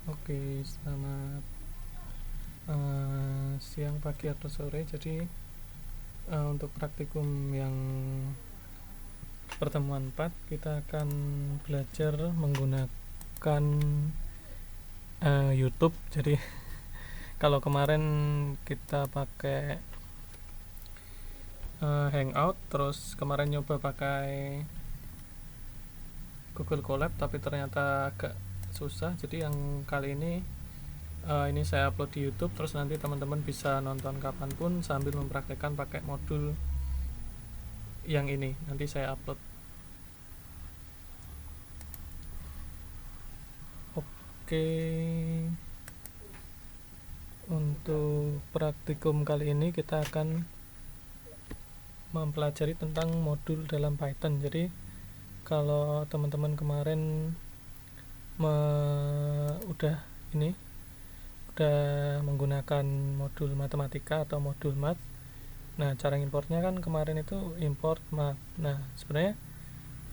Oke, selamat siang, pagi, atau sore. Jadi untuk praktikum yang pertemuan 4 kita akan belajar menggunakan YouTube. Jadi kalau kemarin kita pakai Hangout, terus kemarin nyoba pakai Google Colab, tapi ternyata agak susah. Jadi yang kali ini saya upload di YouTube, terus nanti teman-teman bisa nonton kapanpun sambil mempraktekkan pakai modul yang ini. Nanti saya upload. Oke, untuk praktikum kali ini kita akan mempelajari tentang modul dalam Python. Jadi kalau teman-teman kemarin udah menggunakan modul matematika atau modul math. Nah, cara importnya kan kemarin itu import math. Nah, sebenarnya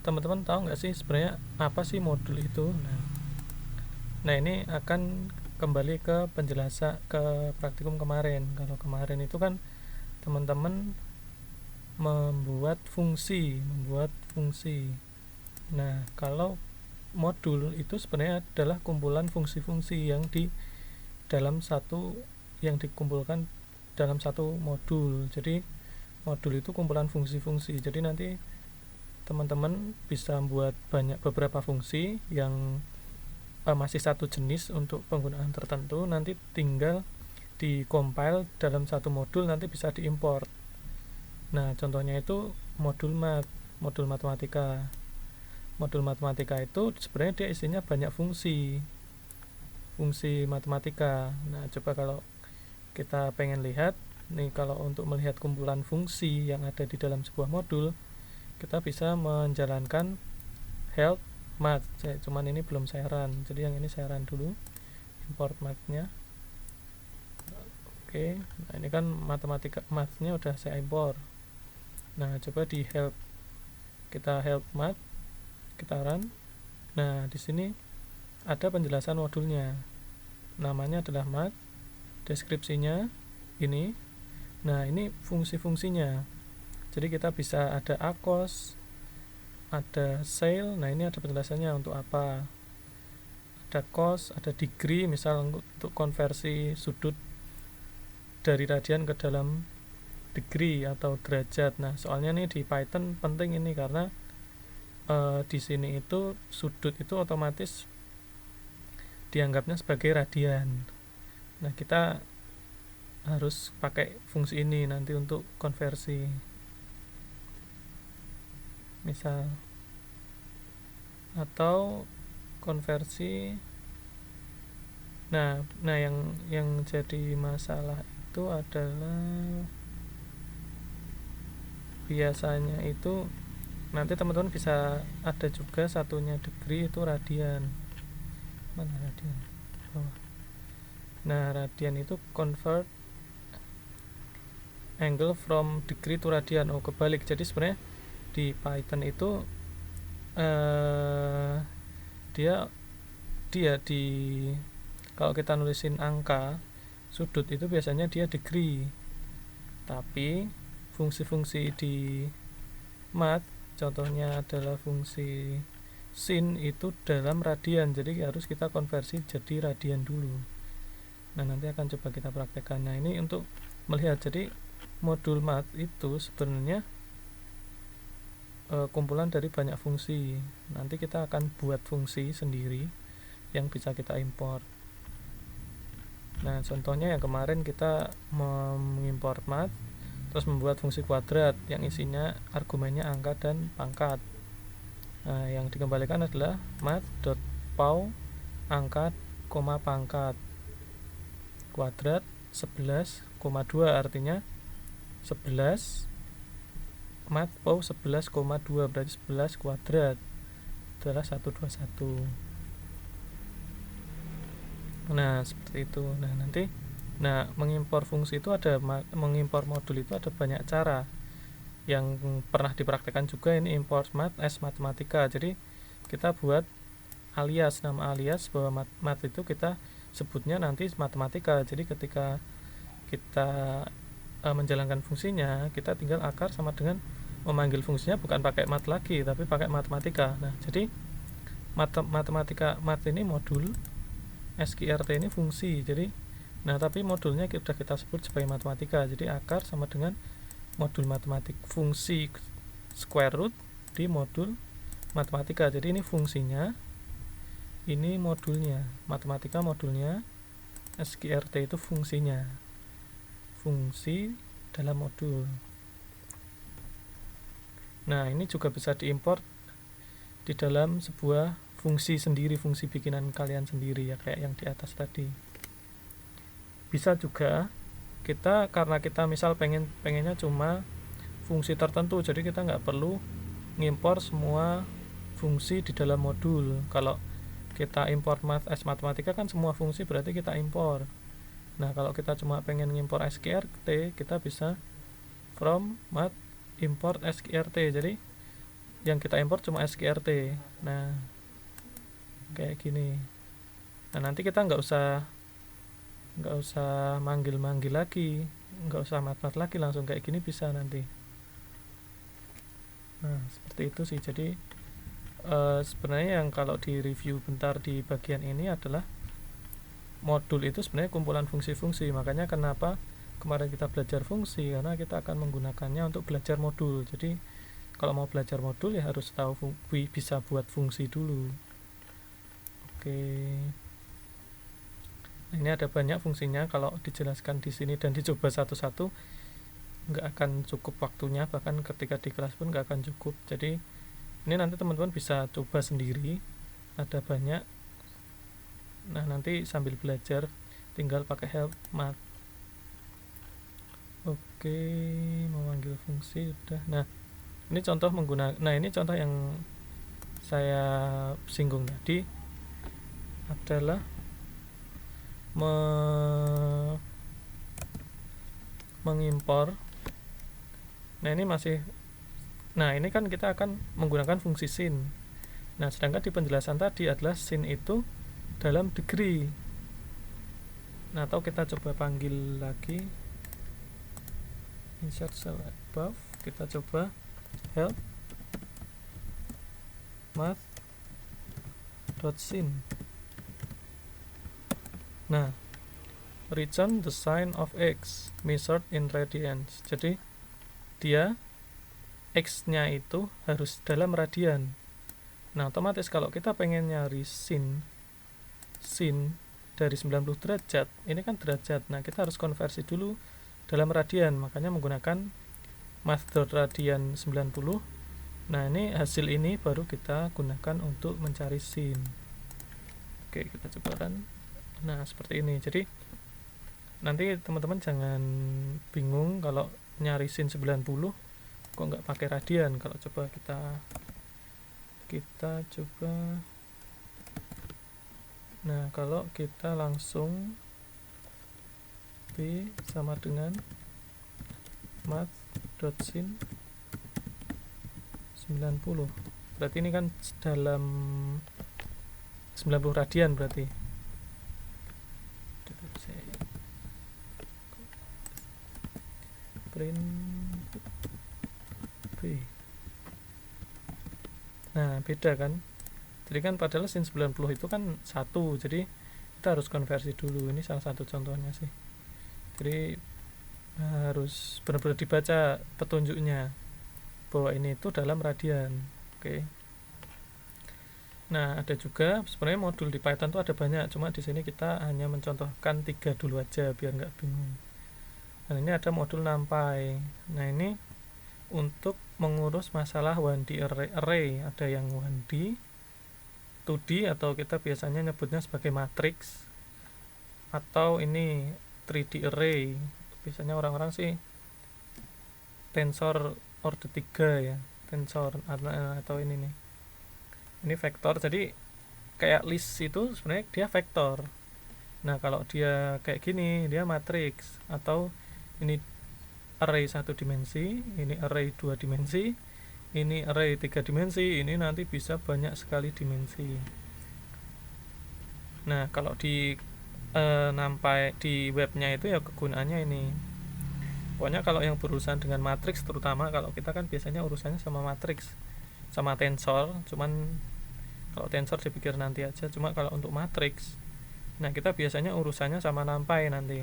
teman-teman tahu nggak sih sebenarnya apa sih modul itu? Nah, ini akan kembali ke penjelasan ke praktikum kemarin. Kalau kemarin itu kan teman-teman membuat fungsi. Nah, kalau modul itu sebenarnya adalah kumpulan fungsi-fungsi yang dikumpulkan dalam satu modul. Jadi modul itu kumpulan fungsi-fungsi. Jadi nanti teman-teman bisa membuat beberapa fungsi yang masih satu jenis untuk penggunaan tertentu, nanti tinggal di compile dalam satu modul, nanti bisa diimport. Nah, contohnya itu modul matematika. Modul matematika itu sebenarnya dia isinya banyak fungsi matematika. Nah, coba kalau kita pengen lihat nih, kalau untuk melihat kumpulan fungsi yang ada di dalam sebuah modul, kita bisa menjalankan help math. Cuman ini belum saya run, jadi yang ini saya run dulu, import mathnya. Oke, nah ini kan matematika mathnya udah saya import. Nah, coba di help, kita help math, kita run. Nah, di sini ada penjelasan modulnya, namanya adalah math, deskripsinya ini. Nah, ini fungsi-fungsinya. Jadi kita bisa ada ACOS, ada sale. Nah, ini ada penjelasannya untuk apa. Ada cos, ada degree, misal untuk konversi sudut dari radian ke dalam degree atau derajat. Nah, soalnya nih di Python penting ini karena di sini itu sudut itu otomatis dianggapnya sebagai radian. Nah, kita harus pakai fungsi ini nanti untuk konversi, misal, atau konversi. Nah yang jadi masalah itu adalah biasanya itu nanti teman-teman bisa ada juga satunya degree itu radian. Mana radian? Oh. Nah, radian itu convert angle from degree to radian. Oh, kebalik. Jadi sebenarnya di Python itu dia di kalau kita nulisin angka sudut itu biasanya dia degree, tapi fungsi-fungsi di math contohnya adalah fungsi sin itu dalam radian, jadi harus kita konversi jadi radian dulu. Nah, nanti akan coba kita praktekkan. Nah, ini untuk melihat, jadi modul math itu sebenarnya kumpulan dari banyak fungsi. Nanti kita akan buat fungsi sendiri yang bisa kita import. Nah, contohnya yang kemarin kita mengimport math, terus membuat fungsi kuadrat yang isinya argumennya angka dan pangkat. Nah, yang dikembalikan adalah math.pow angka, pangkat kuadrat 11,2, artinya 11 math.pow 11,2 berarti 11 kuadrat adalah 121. Nah, seperti itu. Nah, nanti mengimpor fungsi itu mengimpor modul itu ada banyak cara. Yang pernah dipraktekkan juga ini import math as matematika. Jadi kita buat nama alias bahwa mat itu kita sebutnya nanti matematika. Jadi ketika kita menjalankan fungsinya, kita tinggal akar sama dengan memanggil fungsinya bukan pakai mat lagi tapi pakai matematika. Nah, jadi matematika mat ini modul, SQRT ini fungsi. Jadi tapi modulnya sudah kita sebut sebagai matematika. Jadi akar sama dengan modul matematik, fungsi square root di modul matematika. Jadi ini fungsinya, ini modulnya, matematika modulnya, SQRT itu fungsinya, fungsi dalam modul. Nah, ini juga bisa diimport di dalam sebuah fungsi sendiri, fungsi bikinan kalian sendiri ya, kayak yang di atas tadi. Bisa juga kita, karena kita misal pengennya cuma fungsi tertentu, jadi kita nggak perlu ngimpor semua fungsi di dalam modul. Kalau kita import matematika kan semua fungsi berarti kita impor. Nah, kalau kita cuma pengen ngimpor SQRT, kita bisa from mat import SQRT. Jadi yang kita import cuma SQRT. Nah, kayak gini. Nah, nanti kita nggak usah manggil lagi, nggak usah mat lagi, langsung kayak gini bisa nanti. Nah, seperti itu sih. Jadi sebenarnya yang kalau di review bentar di bagian ini adalah modul itu sebenarnya kumpulan fungsi-fungsi. Makanya kenapa kemarin kita belajar fungsi, karena kita akan menggunakannya untuk belajar modul. Jadi kalau mau belajar modul ya harus tahu bisa buat fungsi dulu. Oke. Nah, ini ada banyak fungsinya. Kalau dijelaskan di sini dan dicoba satu-satu nggak akan cukup waktunya, bahkan ketika di kelas pun nggak akan cukup. Jadi ini nanti teman-teman bisa coba sendiri, ada banyak. Nah, nanti sambil belajar tinggal pakai help mat. Oke, memanggil fungsi sudah. Nah, ini contoh ini contoh yang saya singgung tadi adalah mengimpor. Nah, ini kan kita akan menggunakan fungsi sin. Nah, sedangkan di penjelasan tadi adalah sin itu dalam degree. Nah, atau kita coba panggil lagi insert cell above, kita coba help math.sin. Nah, return the sign of x measured in radians. Jadi dia x-nya itu harus dalam radian. Nah, otomatis kalau kita pengen nyari sin dari 90 derajat, ini kan derajat. Nah, kita harus konversi dulu dalam radian, makanya menggunakan math.radian 90. Nah, ini hasil ini baru kita gunakan untuk mencari sin. Oke, kita coba run. Nah, seperti ini. Jadi nanti teman-teman jangan bingung kalau nyari sin 90 kok nggak pakai radian. Kalau coba kita coba. Nah, kalau kita langsung B sama dengan math.sin 90, berarti ini kan dalam 90 radian berarti. Print B. Nah, beda kan? Jadi kan padahal sin 90 itu kan 1, jadi kita harus konversi dulu. Ini salah satu contohnya sih. Jadi harus benar-benar dibaca petunjuknya bahwa ini itu dalam radian. Oke. Nah, ada juga sebenarnya modul di Python itu ada banyak, cuma di sini kita hanya mencontohkan 3 dulu aja biar nggak bingung. Nah, ini ada modul NumPy. Nah, ini untuk mengurus masalah 1D array. Ada yang 1D, 2D, atau kita biasanya nyebutnya sebagai matrix, atau ini 3D array. Biasanya orang-orang sih tensor order 3 ya, tensor atau ini nih. Ini vektor, jadi kayak list itu sebenarnya dia vektor. Nah, kalau dia kayak gini dia matrix, atau ini array 1 dimensi, ini array 2 dimensi, ini array 3 dimensi, ini nanti bisa banyak sekali dimensi. Nah kalau di NumPy di webnya itu ya kegunaannya ini. Pokoknya kalau yang berurusan dengan matriks, terutama kalau kita kan biasanya urusannya sama matriks sama tensor, cuman kalau tensor dipikir nanti aja. Cuma kalau untuk matriks, nah kita biasanya urusannya sama NumPy nanti,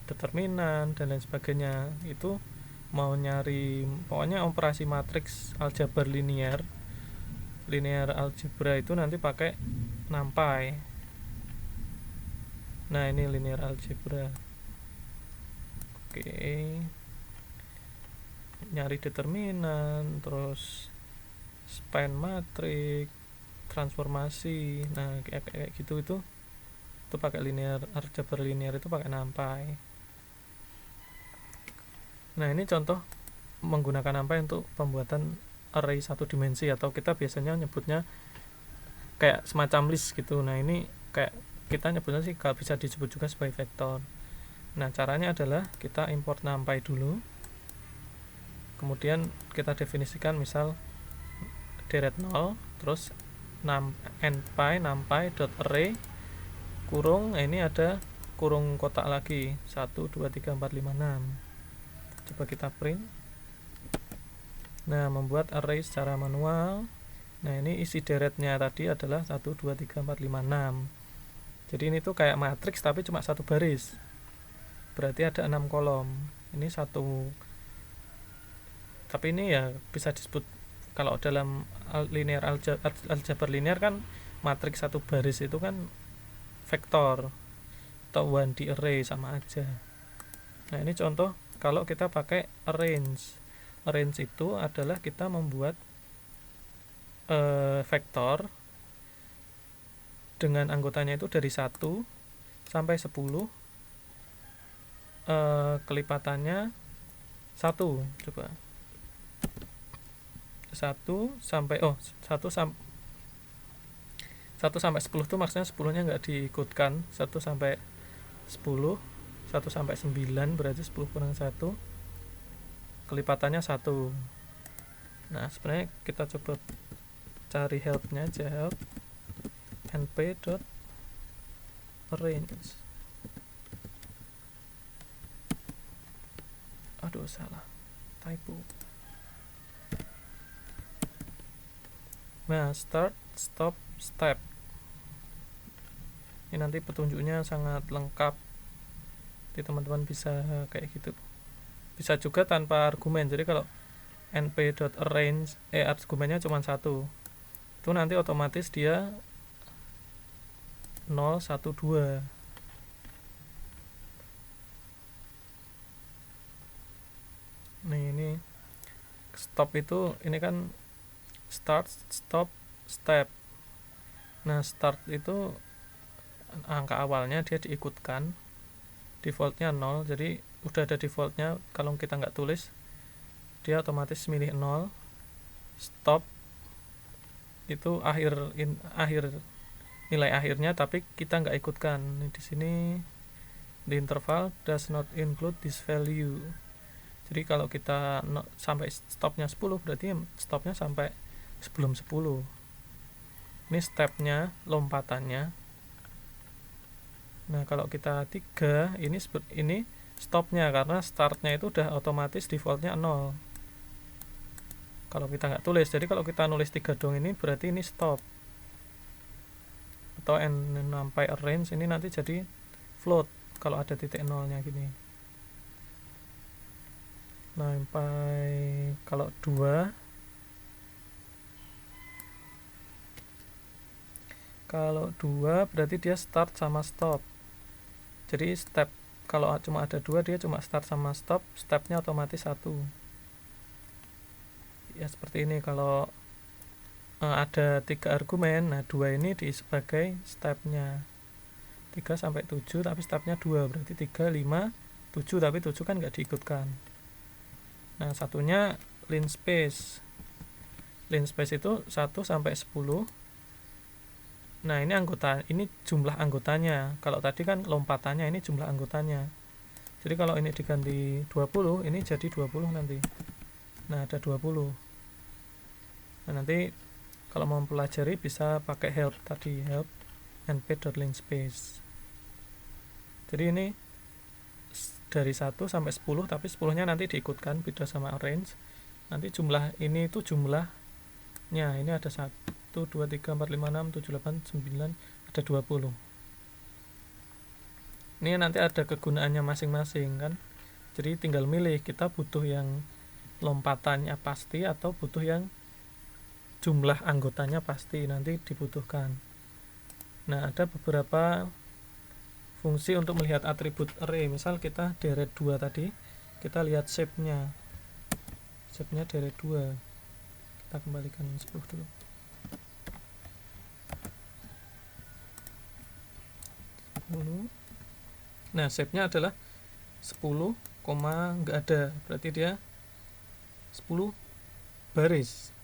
determinan dan lain sebagainya. Itu mau nyari pokoknya operasi matriks aljabar linear algebra itu nanti pakai NumPy. Nah ini linear algebra. Oke, nyari determinan, terus span matrix, transformasi, nah kayak gitu itu pakai linear algebra linear itu pakai NumPy. Nah ini contoh menggunakan NumPy untuk pembuatan array satu dimensi, atau kita biasanya nyebutnya kayak semacam list gitu. Nah ini kayak kita nyebutnya sih kalau bisa disebut juga sebagai vektor. Nah caranya adalah kita import NumPy dulu, kemudian kita definisikan misal deret 0, terus numpy.array kurung, ini ada kurung kotak lagi 1, 2, 3, 4, 5, 6. Coba kita print. Nah membuat array secara manual. Nah ini isi deretnya tadi adalah 1, 2, 3, 4, 5, 6. Jadi ini tuh kayak matriks tapi cuma satu baris, berarti ada 6 kolom. Ini satu, tapi ini ya bisa disebut kalau dalam linear aljabar linear kan matriks satu baris itu kan vektor atau 1D array sama aja. Nah ini contoh kalau kita pakai arrange. Arrange itu adalah kita membuat vektor dengan anggotanya itu dari 1 sampai 10, kelipatannya 1. Coba 1 sampai 10 tuh maksudnya 10-nya nggak diikutkan. 1 sampai 10, 1 sampai 9 berarti 10 kurang 1, kelipatannya 1. Nah sebenarnya kita coba cari helpnya aja, help np.arrange. Aduh salah, typo. Nah start, stop, step, ini nanti petunjuknya sangat lengkap, jadi teman-teman bisa kayak gitu. Bisa juga tanpa argumen. Jadi kalau np.arrange argumennya cuma 1, itu nanti otomatis dia 0, 1, 2. Nih ini stop itu ini kan start, stop, step. Nah start itu angka awalnya dia diikutkan, defaultnya 0, jadi udah ada defaultnya. Kalau kita nggak tulis dia otomatis milih 0. Stop itu akhir nilai akhirnya, tapi kita nggak ikutkan. Di sini di interval does not include this value. Jadi kalau kita sampai stopnya 10 berarti stopnya sampai sebelum 10. Ini stepnya, lompatannya. Nah kalau kita 3, ini stopnya, karena startnya itu udah otomatis defaultnya 0 kalau kita nggak tulis. Jadi kalau kita nulis 3 dong ini berarti ini stop. Atau numpy arrange ini nanti jadi float kalau ada titik nolnya gini. Numpy kalau 2, berarti dia start sama stop. Jadi step kalau cuma ada 2 dia cuma start sama stop, stepnya otomatis 1. Ya seperti ini. Kalau ada 3 argumen, nah 2 ini sebagai stepnya, 3 sampai 7 tapi stepnya 2, berarti 3, 5, 7, tapi 7 kan nggak diikutkan. Nah satunya linspace itu 1 sampai 10. Nah ini jumlah anggotanya. Kalau tadi kan lompatannya, ini jumlah anggotanya. Jadi kalau ini diganti 20, ini jadi 20 nanti. Nah ada 20. Nah nanti kalau mau mempelajari bisa pakai help tadi, help np.linkspace. Jadi ini dari 1 sampai 10, tapi 10-nya nanti diikutkan beda sama arrange. Nanti jumlah ini itu jumlahnya, ini ada 1 2 3 4 5 6 7 8 9, ada 20. Ini nanti ada kegunaannya masing-masing kan. Jadi tinggal milih, kita butuh yang lompatannya pasti atau butuh yang jumlah anggotanya pasti, nanti dibutuhkan. Nah, ada beberapa fungsi untuk melihat atribut array. Misal kita deret 2 tadi, kita lihat shape-nya deret 2. Kita kembalikan 10 dulu. Nah, shape-nya adalah 10, nggak ada, berarti dia 10 baris.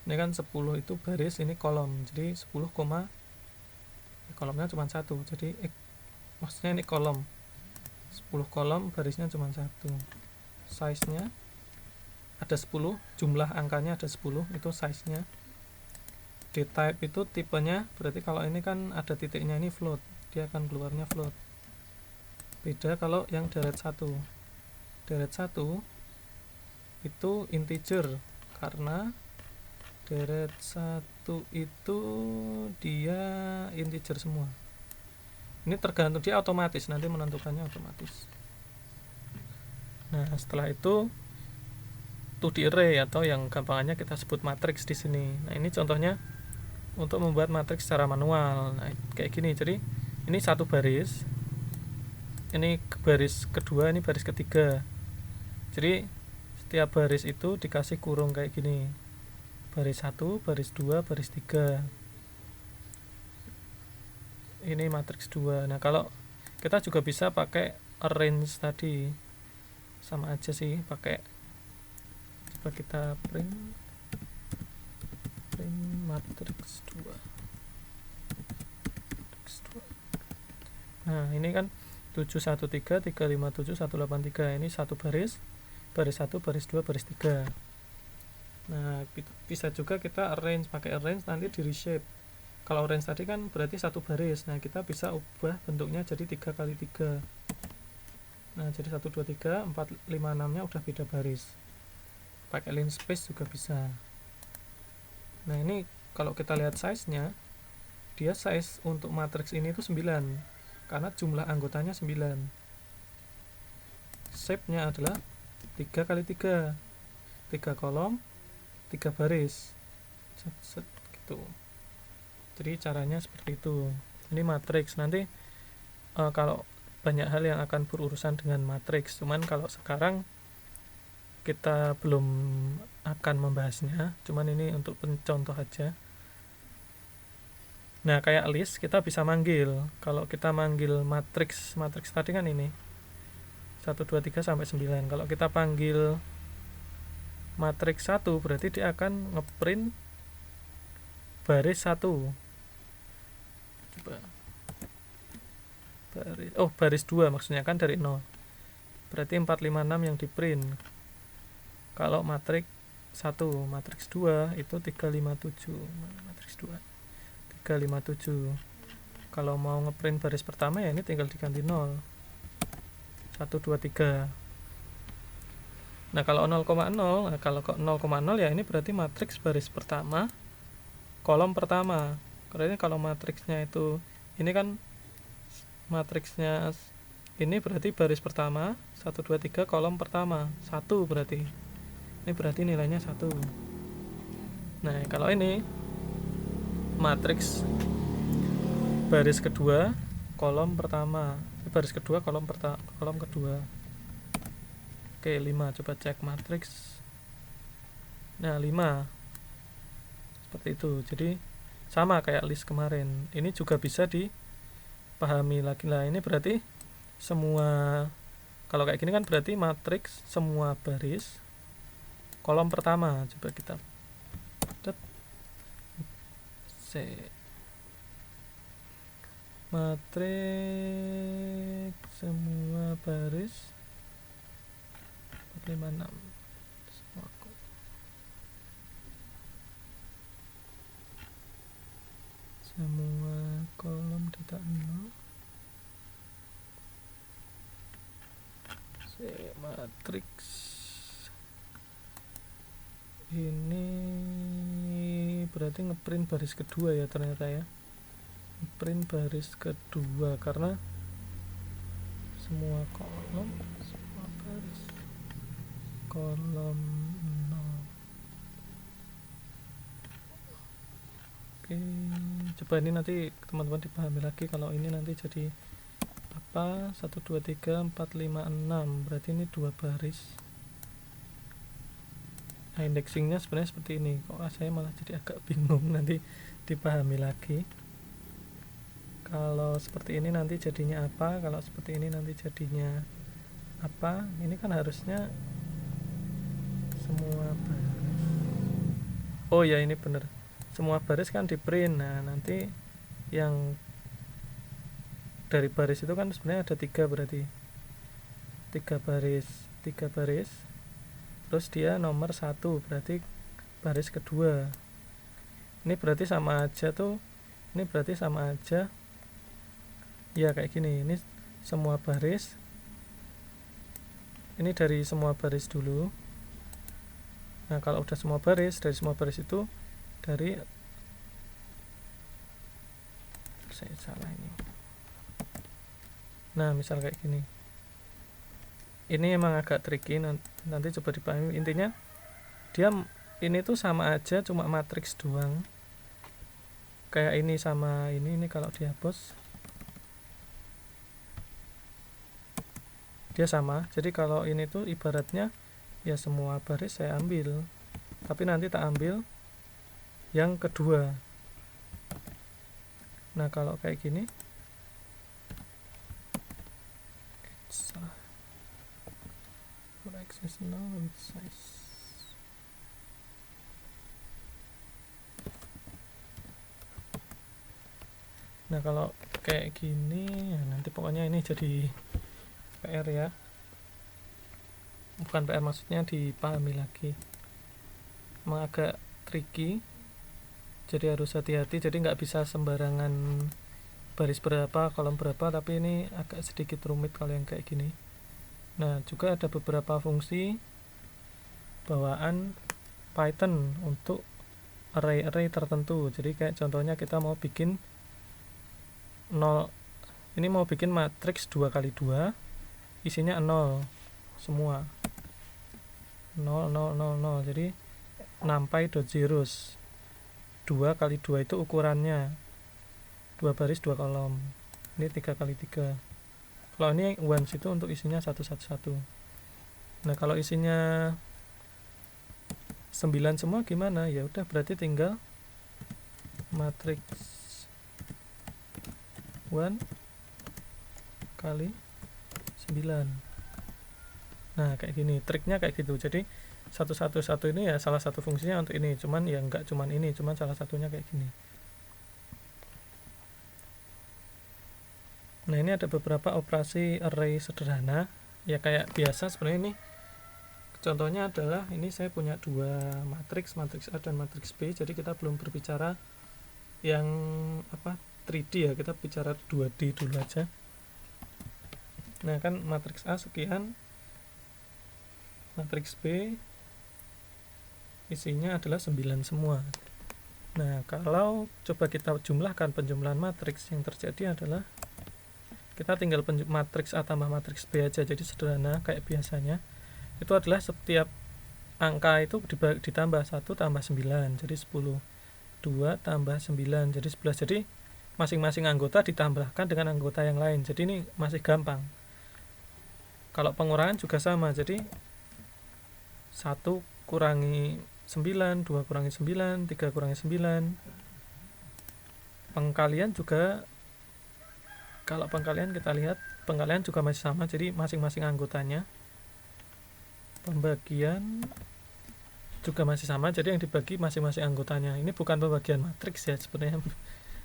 Ini kan 10 itu baris, ini kolom, jadi 10, kolomnya cuma 1, jadi maksudnya ini kolom 10 kolom, barisnya cuma 1. Size-nya ada 10, jumlah angkanya ada 10, itu size-nya. Dtype itu tipenya, berarti kalau ini kan ada titiknya, ini float, dia akan keluarnya float. Beda kalau yang deret 1 itu integer, karena deret 1 itu dia integer semua. Ini tergantung, dia otomatis, nanti menentukannya otomatis. Nah, setelah itu 2D array atau yang gampangannya kita sebut matriks di sini. Nah, ini contohnya untuk membuat matriks secara manual. Nah, kayak gini. Jadi ini satu baris, ini baris kedua, ini baris ketiga. Jadi setiap baris itu dikasih kurung kayak gini, baris 1, baris 2, baris 3. Ini matriks 2. Nah, kalau kita juga bisa pakai arrange tadi, sama aja sih, pakai, coba kita print matriks 2. Nah, ini kan 713, 357, 183. Ini satu baris 1, baris 2, baris 3. Nah, bisa juga kita arrange, pakai arrange nanti di reshape. Kalau arrange tadi kan berarti satu baris. Nah, kita bisa ubah bentuknya jadi 3 kali 3. Nah, jadi 1 2 3 4 5 6-nya udah beda baris. Pakai linspace juga bisa. Nah, ini kalau kita lihat size-nya, dia size untuk matriks ini itu 9. Karena jumlah anggotanya 9. Shape-nya adalah 3 kali 3. 3 kolom, 3 baris. Gitu. Jadi caranya seperti itu. Ini matriks. Nanti kalau banyak hal yang akan berurusan dengan matriks. Cuman kalau sekarang kita belum akan membahasnya. Cuman ini untuk pencontoh aja. Nah, kayak list kita bisa manggil. Kalau kita manggil matriks tadi kan ini 1 2 3 sampai 9. Kalau kita panggil matriks 1, berarti dia akan ngeprint baris 1. Coba. Baris 2 maksudnya kan dari 0. Berarti 4 5 6 yang di print. Kalau matriks 1, matriks 2 itu 3 5 7. Matriks 2 357. Kalau mau ngeprint baris pertama ya ini tinggal diganti 0. 1 2 3. Nah, kalau 0,0, kalau 0,0 ya ini berarti matriks baris pertama, kolom pertama. Karena ini kalau matriksnya itu, ini kan matriksnya ini berarti baris pertama, 1 2 3 kolom pertama, 1 berarti. Ini berarti nilainya 1. Nah, kalau ini matriks baris kedua kolom pertama, baris kedua kolom kedua. Oke, 5. Coba cek matriks. Nah, 5 seperti itu. Jadi sama kayak list kemarin. Ini juga bisa dipahami lagi lah. Ini berarti semua, kalau kayak gini kan berarti matriks semua baris kolom pertama. Coba kita matriks semua baris 456 semua semua kolom data 0. Matrix ini berarti ngeprint baris kedua ya ternyata ya, ngeprint baris kedua karena semua kolom, semua baris kolom 0. Oke, coba ini nanti teman-teman dipahami lagi kalau ini nanti jadi apa, 1 2 3 4 5 6, berarti ini 2 baris. Nah, indexingnya sebenarnya seperti ini. Kok saya malah jadi agak bingung, nanti dipahami lagi. Kalau seperti ini nanti jadinya apa, kalau seperti ini nanti jadinya apa. Ini kan harusnya semua baris. Oh ya, ini bener, semua baris kan di print. Nah, nanti yang dari baris itu kan sebenarnya ada 3, berarti 3 baris, terus dia nomor 1, berarti baris kedua. Ini berarti sama aja tuh, ini berarti sama aja ya kayak gini. Ini semua baris, ini dari semua baris dulu. Nah, kalau udah semua baris, dari semua baris itu dari, saya salah ini. Nah, misal kayak gini. Ini emang agak tricky, nanti coba dipahami. Intinya dia ini tuh sama aja, cuma matriks doang. Kayak ini sama ini kalau dihapus dia sama. Jadi kalau ini tuh ibaratnya ya semua baris saya ambil, tapi nanti tak ambil yang kedua. Nah, kalau kayak gini nah kalau kayak gini ya nanti pokoknya ini jadi PR ya, bukan PR, maksudnya dipahami lagi. Emang agak tricky, jadi harus hati-hati. Jadi nggak bisa sembarangan baris berapa, kolom berapa, tapi ini agak sedikit rumit kalau yang kayak gini. Nah, juga ada beberapa fungsi bawaan Python untuk array-array tertentu. Jadi kayak contohnya kita mau bikin 0, ini mau bikin matriks 2x2, isinya 0 semua, 0 0 0 0. Jadi numpy.zeros, 2x2 itu ukurannya 2 baris 2 kolom. Ini 3x3. Kalau ini ones itu untuk isinya 1 1 1. Nah, kalau isinya 9 semua gimana? Ya udah, berarti tinggal matriks 1 kali 9. Nah, kayak gini, triknya kayak gitu. Jadi 111 ini ya salah satu fungsinya untuk ini, cuman ya enggak cuman ini, cuman salah satunya kayak gini. Nah, ini ada beberapa operasi array sederhana ya kayak biasa sebenarnya. Ini contohnya adalah ini saya punya 2 matriks A dan matriks B. Jadi kita belum berbicara yang apa 3D ya, kita bicara 2D dulu aja. Nah, kan matriks A sekian, matriks B isinya adalah 9 semua. Nah, kalau coba kita jumlahkan penjumlahan matriks, yang terjadi adalah kita tinggal matriks A tambah matriks B aja. Jadi sederhana kayak biasanya. Itu adalah setiap angka itu ditambah 1 tambah 9, jadi 10. 2 tambah 9, jadi 11. Jadi masing-masing anggota ditambahkan dengan anggota yang lain. Jadi ini masih gampang. Kalau pengurangan juga sama. Jadi 1 kurangi 9, 2 kurangi 9, 3 kurangi 9. Pengkalian juga, kalau pengkalian kita lihat, pengkalian juga masih sama. Jadi masing-masing anggotanya. Pembagian juga masih sama. Jadi yang dibagi masing-masing anggotanya. Ini bukan pembagian matriks ya sebenarnya.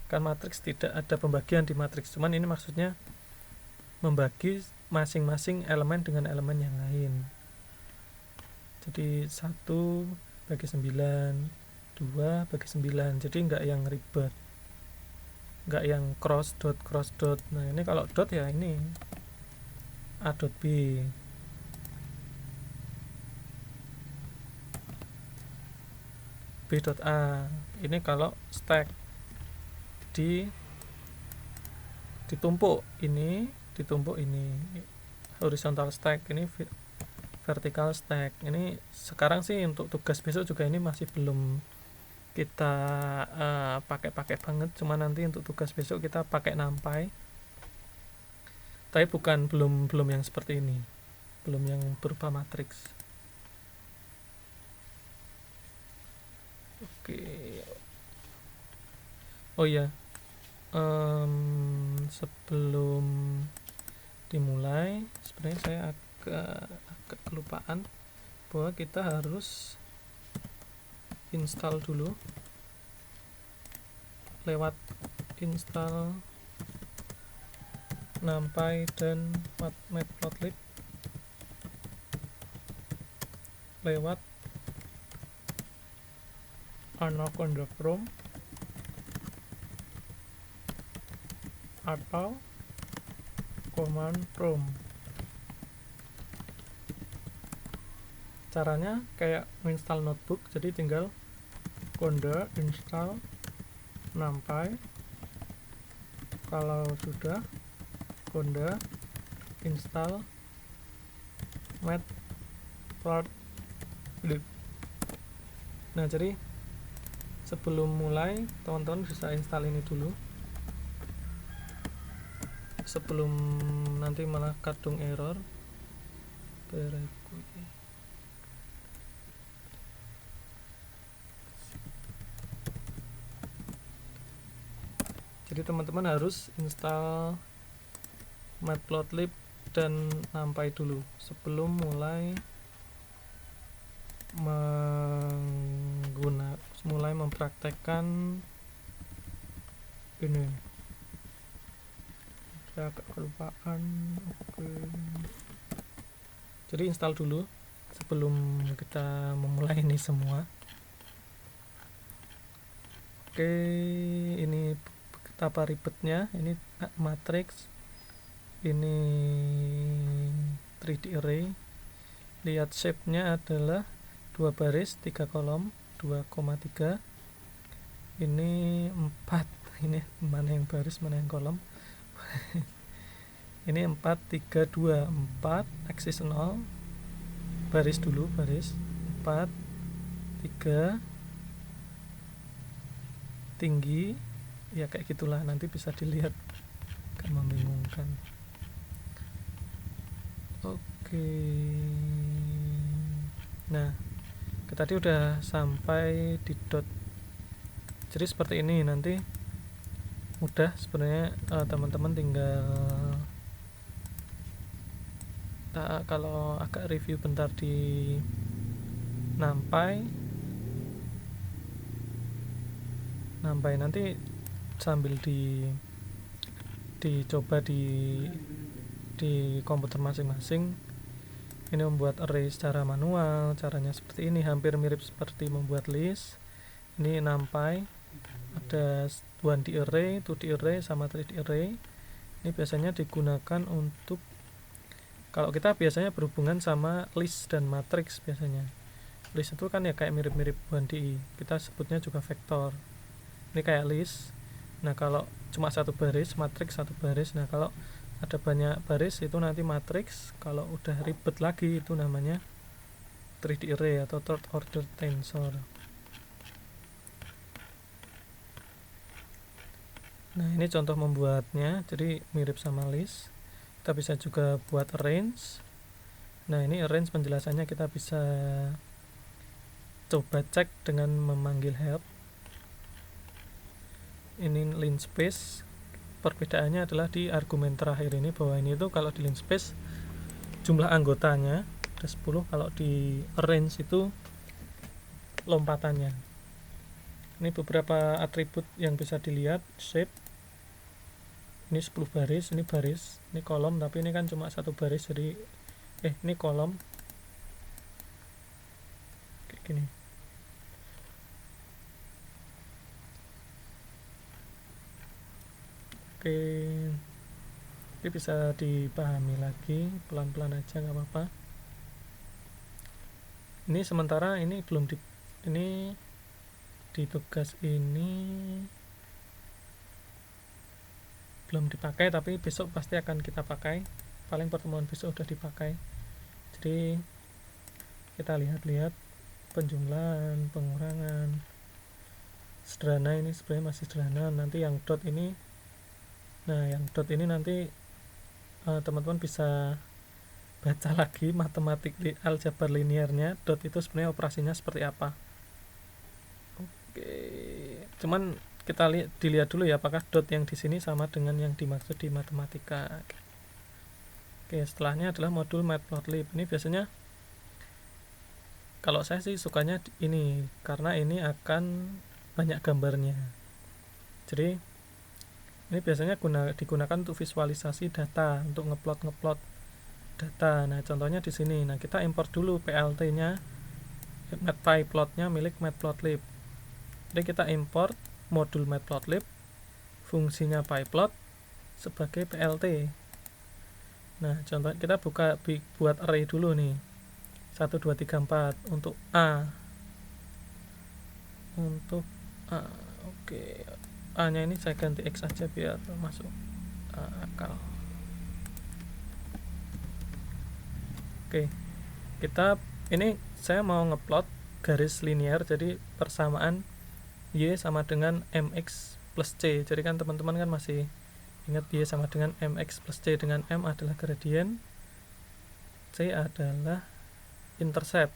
Kan matriks tidak ada pembagian di matriks, cuman ini maksudnya membagi masing-masing elemen dengan elemen yang lain. Jadi 1 bagi 9, 2 bagi 9, jadi enggak yang ribet. nggak yang cross dot. Nah ini kalau dot ya ini a dot b, b dot a. Ini kalau stack ditumpuk ini horizontal stack, ini vertical stack. Ini sekarang sih untuk tugas besok juga ini masih belum kita pakai banget, cuma nanti untuk tugas besok kita pakai NumPy, tapi belum yang seperti ini, belum yang berupa matriks. Oke. Oh ya, sebelum dimulai sebenarnya saya agak kelupaan bahwa kita harus install dulu lewat install NumPy dan Matplotlib lewat Arnold_Chrome atau command prompt. Caranya kayak install notebook, jadi tinggal konda install NumPy. Kalau sudah, konda install Matplotlib. Nah, jadi sebelum mulai teman-teman bisa install ini dulu, sebelum nanti malah kadung error. Jadi teman-teman harus install Matplotlib dan NumPy dulu sebelum mulai mempraktekkan ini. Saya agak kelupaan. Oke. Jadi install dulu sebelum kita memulai ini semua. Oke, ini betapa ribetnya. Ini matriks, ini 3D array. Lihat shape-nya adalah 2 baris 3 kolom 2,3. Ini 4. Ini mana yang baris mana yang kolom? Ini 4 3 2 4 aksis 0, baris dulu, baris 4 3 tinggi ya, kayak gitulah, nanti bisa dilihat, kan membingungkan. Oke. Nah, tadi udah sampai di dot, jadi seperti ini. Nanti mudah sebenarnya, teman-teman tinggal kalau agak review bentar di NumPy nanti sambil dicoba di komputer masing-masing. Ini membuat array secara manual, caranya seperti ini, hampir mirip seperti membuat list. Ini NumPy, ada 1D array, 2D array, sama 3D array. Ini biasanya digunakan untuk kalau kita biasanya berhubungan sama list dan matriks. Biasanya list itu kan ya kayak mirip-mirip 1D, kita sebutnya juga vektor. Ini kayak list. Nah, kalau cuma satu baris, matriks satu baris. Nah, kalau ada banyak baris itu nanti matriks. Kalau udah ribet lagi itu namanya 3D array atau third order tensor. Nah, ini contoh membuatnya, jadi mirip sama list. Kita bisa juga buat arrange. Nah, ini arrange penjelasannya kita bisa coba cek dengan memanggil help. Ini linspace, perbedaannya adalah di argumen terakhir ini, bahwa ini itu kalau di linspace jumlah anggotanya ada 10, kalau di arrange itu lompatannya. Ini beberapa atribut yang bisa dilihat. Shape, ini 10 baris, ini baris, ini kolom, tapi ini kan cuma satu baris, jadi ini kolom kayak gini. Oke, ini bisa dipahami lagi pelan-pelan aja, nggak apa-apa. Ini sementara ini belum ini di tugas ini belum dipakai, tapi besok pasti akan kita pakai. Paling pertemuan besok udah dipakai. Jadi kita lihat-lihat penjumlahan, pengurangan, sederhana. Ini sebenarnya masih sederhana. Nanti yang dot ini, nah yang dot ini nanti teman-teman bisa baca lagi matematik aljabar linearnya. Dot itu sebenarnya operasinya seperti apa. Oke, cuman kita dilihat dulu ya apakah dot yang di sini sama dengan yang dimaksud di matematika. Oke, setelahnya adalah modul matplotlib. Ini biasanya kalau saya sih sukanya ini karena ini akan banyak gambarnya. Jadi ini biasanya digunakan untuk visualisasi data, untuk ngeplot data. Nah, contohnya di sini. Nah, kita import dulu PLT-nya, matplotlib-nya milik matplotlib. Jadi kita import modul matplotlib, fungsinya pyplot sebagai PLT. Nah, contoh kita buat array dulu nih. 1 2 3 4 untuk A. Untuk A. Oke. A-nya ini saya ganti X aja biar masuk akal. Oke. Ini saya mau ngeplot garis linear, jadi persamaan Y sama dengan MX plus C. Jadi kan teman-teman kan masih ingat Y sama dengan MX plus C, dengan M adalah gradient, C adalah intercept.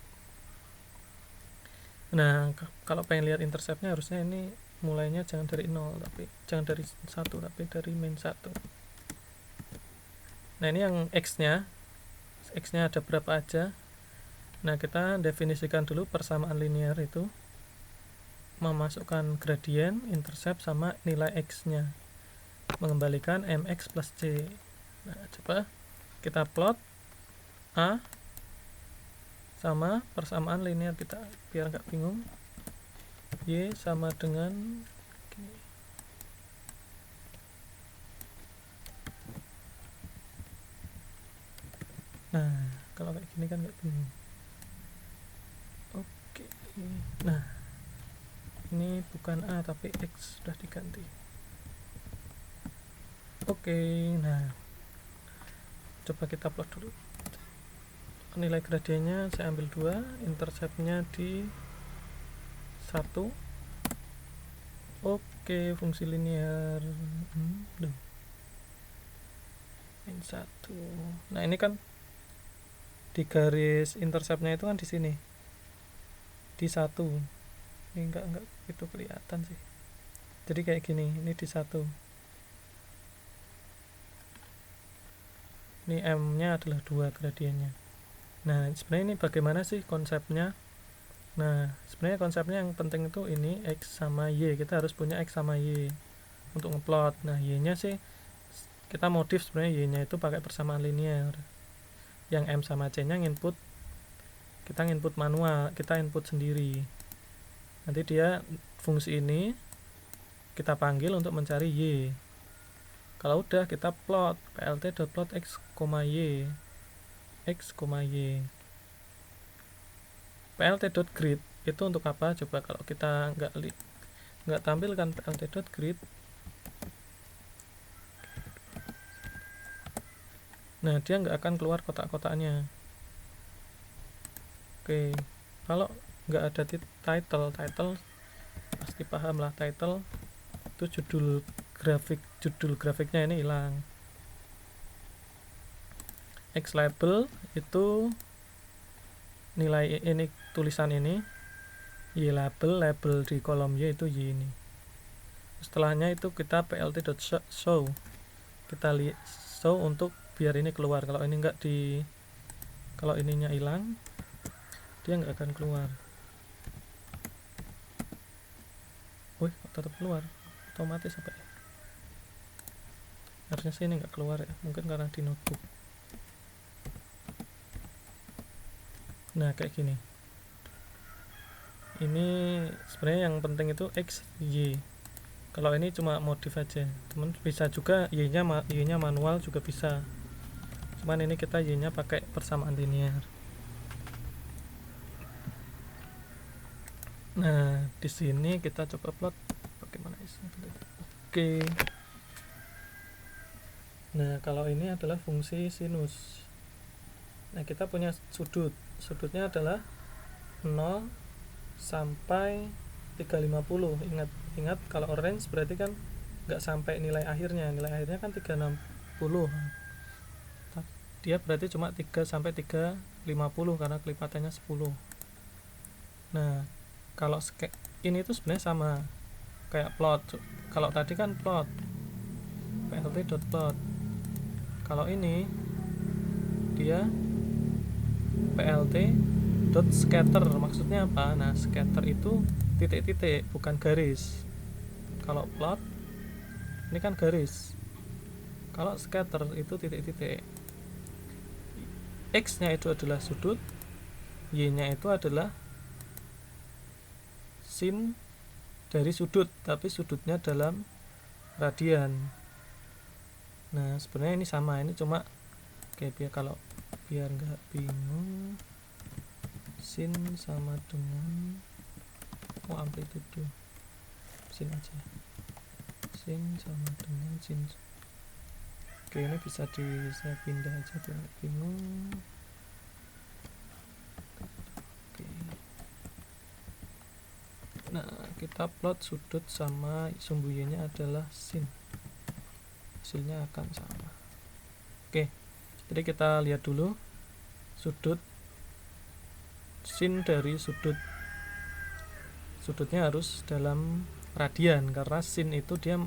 Nah, kalau pengen lihat interceptnya harusnya ini mulainya jangan dari 0, tapi jangan dari 1, tapi dari min 1. Nah, ini yang X-nya ada berapa aja. Nah, kita definisikan dulu persamaan linear itu memasukkan gradient, intercept, sama nilai X-nya, mengembalikan MX plus C. Nah, coba kita plot A sama persamaan linear kita biar nggak bingung. Y sama dengan gini. Nah, kalau kayak gini kan nggak bingung. Oke. Nah, ini bukan A tapi X sudah diganti. Oke, nah coba kita plot dulu. Nilai gradiennya saya ambil 2, interceptnya di 1. Oke, fungsi linear min 1. Nah, ini kan di garis interceptnya itu kan di sini di 1. Ini enggak itu kelihatan sih. Jadi kayak gini, ini di 1. Ini M-nya adalah 2 gradiennya. Nah, sebenarnya ini bagaimana sih konsepnya? Nah, sebenarnya konsepnya yang penting itu ini X sama Y. Kita harus punya X sama Y untuk ngeplot. Nah, Y-nya sih kita modif sebenarnya Y-nya itu pakai persamaan linear. Yang M sama C-nya kita input manual, kita input sendiri. Nanti dia fungsi ini kita panggil untuk mencari Y. Kalau udah kita plot plt.plot X, Y. X, Y. plt.grid itu untuk apa? Coba kalau kita nggak tampilkan plt.grid. Nah, dia nggak akan keluar kotak-kotaknya. Oke, kalau nggak ada title pasti paham lah. Title itu judul grafiknya ini hilang. X label itu nilai ini, tulisan ini. Y label di kolom Y itu Y ini. Setelahnya itu kita plt.show, kita show untuk biar ini keluar. Kalau ini enggak kalau ininya hilang, dia nggak akan keluar. Wih, tetap keluar otomatis apa ya? Harusnya sih ini nggak keluar ya, mungkin karena di notebook. Nah, kayak gini. Ini sebenarnya yang penting itu X, Y. Kalau ini cuma modif aja, teman bisa juga y-nya manual juga bisa, cuman ini kita y-nya pakai persamaan linear. Nah di sini kita coba plot bagaimana isinya. Oke. Nah kalau ini adalah fungsi sinus. Nah kita punya sudutnya adalah 0 sampai 350. Ingat kalau orange berarti kan nggak sampai nilai akhirnya kan 360. Dia berarti cuma 3 sampai 350 karena kelipatannya 10. Nah kalau ini tuh sebenarnya sama kayak plot. Kalau tadi kan plot plt.plot, kalau ini dia plt.scatter. Maksudnya apa? Nah scatter itu titik-titik bukan garis. Kalau plot ini kan garis, kalau scatter itu titik-titik. X nya itu adalah sudut, y nya itu adalah sin dari sudut, tapi sudutnya dalam radian. Nah sebenarnya ini sama, ini cuma biar nggak bingung, sin sama dengan amplitude, sin aja, sin sama dengan sin. Oke, ini bisa saya pindah aja biar nggak bingung. Oke. Nah kita plot sudut sama sumbu y nya adalah sin, hasilnya akan sama. Oke, jadi kita lihat dulu sudut sin dari sudutnya harus dalam radian, karena sin itu dia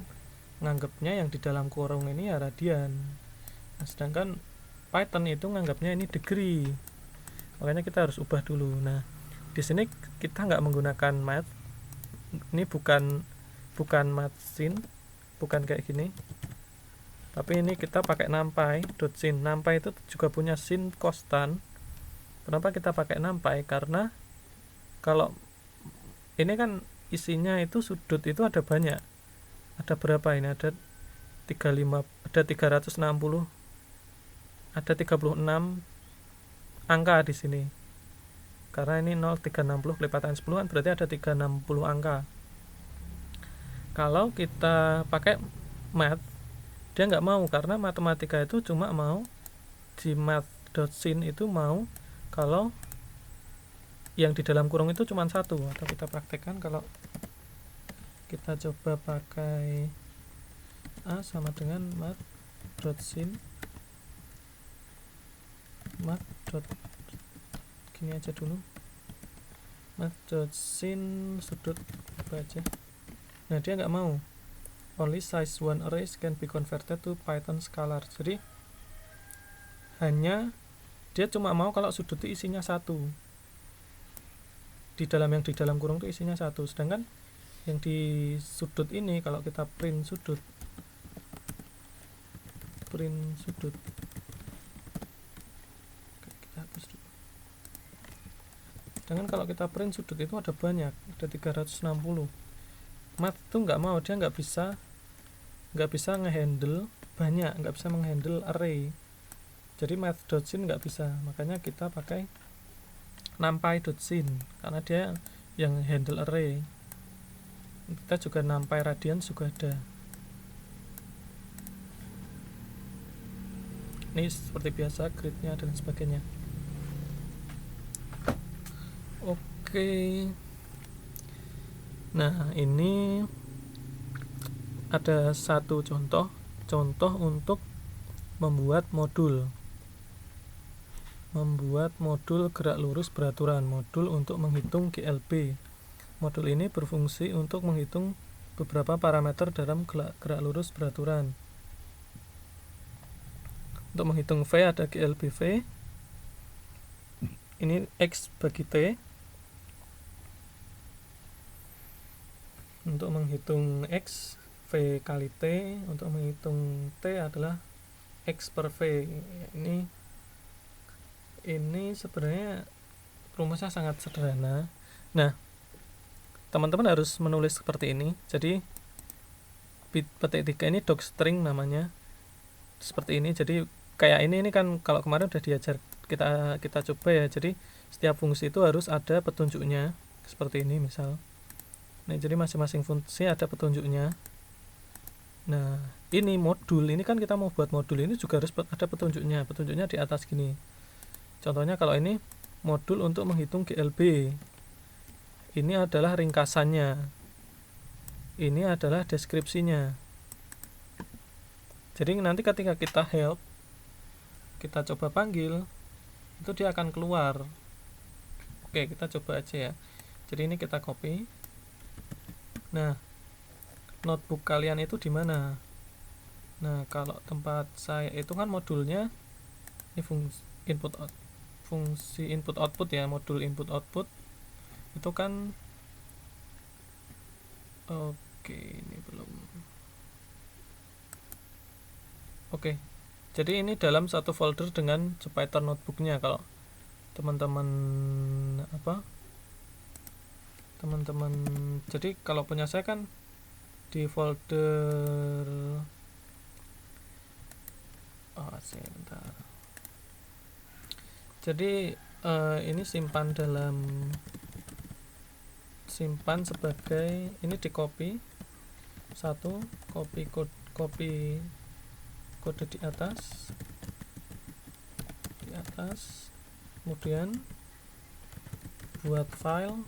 nganggapnya yang di dalam kurung ini ya radian. Nah, sedangkan Python itu nganggapnya ini degree, makanya kita harus ubah dulu. Nah di sini kita nggak menggunakan math, ini bukan math sin, bukan kayak gini, tapi ini kita pakai numpy.sin. Numpy itu juga punya sin konstan. Kenapa kita pakai numpy? Karena kalau ini kan isinya itu sudut itu ada banyak. Ada berapa ini? Ada 35, ada 360, ada 36 angka di sini. Karena ini 0, 360 kelipatan 10 kan berarti ada 360 angka. Kalau kita pakai math, dia nggak mau, karena matematika itu cuma mau di math.sin itu mau kalau yang di dalam kurung itu cuma satu. Atau kita praktekkan, kalau kita coba pakai A sama dengan math.sin, gini aja dulu, math.sin sudut apa aja. Nah dia nggak mau, only size one arrays can be converted to Python scalar. Jadi hanya dia cuma mau kalau sudut itu isinya satu, di dalam kurung itu isinya satu. Sedangkan yang di sudut ini kalau kita print sudut, kita hapus dulu. Sedangkan kalau kita print sudut itu ada banyak, ada 360. Math tuh nggak mau, dia nggak bisa ngehandle banyak, nggak bisa menghandle array. Jadi math.sin nggak bisa, makanya kita pakai numpy.sin karena dia yang handle array. Kita juga numpy radian juga ada. Ini seperti biasa gridnya dan sebagainya. Oke. Nah ini ada satu contoh untuk membuat modul gerak lurus beraturan, modul untuk menghitung GLB. Modul ini berfungsi untuk menghitung beberapa parameter dalam gerak lurus beraturan. Untuk menghitung V ada GLB V, ini X bagi T. Untuk menghitung X, V kali T. Untuk menghitung T adalah X per V. Ini sebenarnya rumusnya sangat sederhana. Nah teman-teman harus menulis seperti ini. Jadi petik 3 ini docstring namanya, seperti ini. Jadi kayak ini kan kalau kemarin udah diajar, kita coba ya. Jadi setiap fungsi itu harus ada petunjuknya seperti ini misal. Nah, jadi masing-masing fungsi ada petunjuknya. Nah, ini modul, ini kan kita mau buat modul ini juga harus ada petunjuknya. Petunjuknya di atas gini. Contohnya kalau ini modul untuk menghitung GLB. Ini adalah ringkasannya. Ini adalah deskripsinya. Jadi nanti ketika kita help, kita coba panggil, itu dia akan keluar. Oke, kita coba aja ya. Jadi ini kita copy. Nah, notebook kalian itu di mana? Nah, kalau tempat saya itu kan modulnya ini fungsi input output ya, modul input output itu kan. Oke, ini belum. Oke, jadi ini dalam satu folder dengan Jupyter notebooknya. Kalau teman-teman jadi kalau punya saya kan di folder sebentar. Jadi ini simpan sebagai ini di copy satu, copy kode di atas, kemudian buat file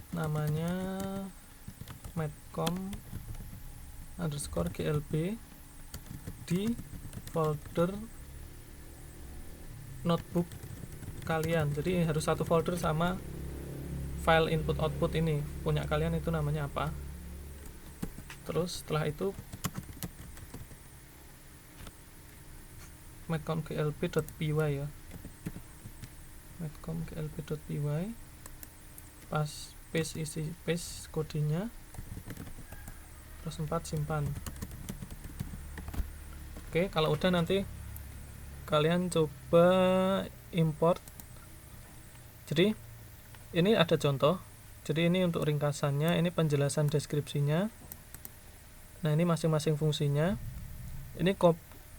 namanya matcom_glb di folder notebook kalian. Jadi harus satu folder sama file input output ini punya kalian, itu namanya apa. Terus setelah itu matcom_glb.py ya, matcom_glb.py, pas paste kodenya, terus 4 simpan. Oke, kalau udah nanti kalian coba import. Jadi ini ada contoh. Jadi ini untuk ringkasannya, ini penjelasan deskripsinya. Nah, ini masing-masing fungsinya. Ini